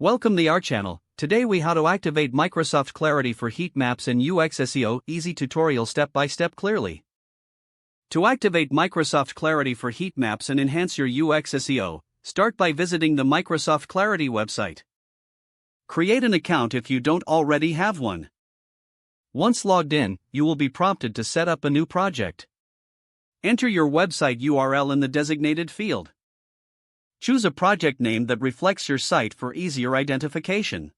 Welcome to our channel. Today we how to activate Microsoft Clarity for Heatmaps and UX SEO. Easy tutorial step by step clearly. To activate Microsoft Clarity for Heatmaps and enhance your UX SEO, start by visiting the Microsoft Clarity website. Create an account if you don't already have one. Once logged in, you will be prompted to set up a new project. Enter your website URL in the designated field. Choose a project name that reflects your site for easier identification.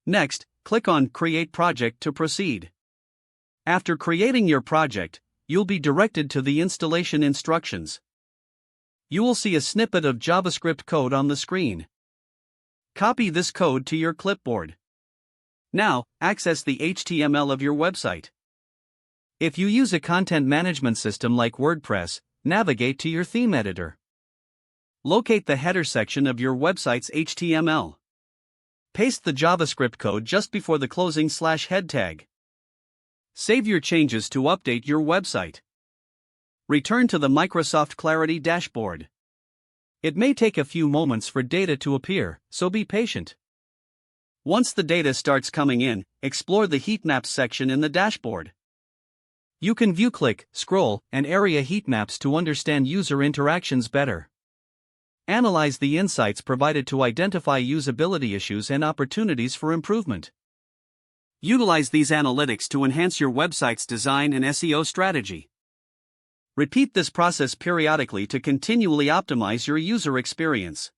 Next, click on Create Project to proceed. After creating your project, you'll be directed to the installation instructions. You will see a snippet of JavaScript code on the screen. Copy this code to your clipboard. Now, access the HTML of your website. If you use a content management system like WordPress, navigate to your theme editor. Locate the header section of your website's HTML. Paste the JavaScript code just before the closing /head tag. Save your changes to update your website. Return to the Microsoft Clarity dashboard. It may take a few moments for data to appear, so be patient. Once the data starts coming in, explore the Heatmaps section in the dashboard. You can view, click, scroll, and area heatmaps to understand user interactions better. Analyze the insights provided to identify usability issues and opportunities for improvement. Utilize these analytics to enhance your website's design and SEO strategy. Repeat this process periodically to continually optimize your user experience.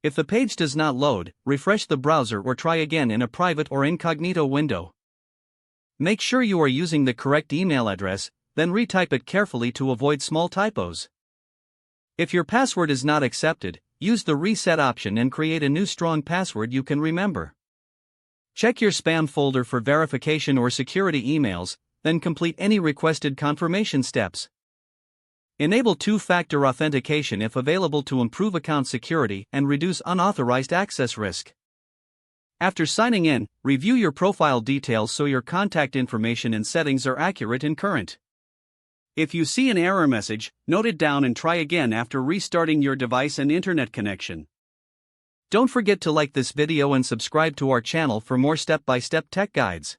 If the page does not load, refresh the browser or try again in a private or incognito window. Make sure you are using the correct email address, then retype it carefully to avoid small typos. If your password is not accepted, use the reset option and create a new strong password you can remember. Check your spam folder for verification or security emails, then complete any requested confirmation steps. Enable two-factor authentication if available to improve account security and reduce unauthorized access risk. After signing in, review your profile details so your contact information and settings are accurate and current. If you see an error message, note it down and try again after restarting your device and internet connection. Don't forget to like this video and subscribe to our channel for more step-by-step tech guides.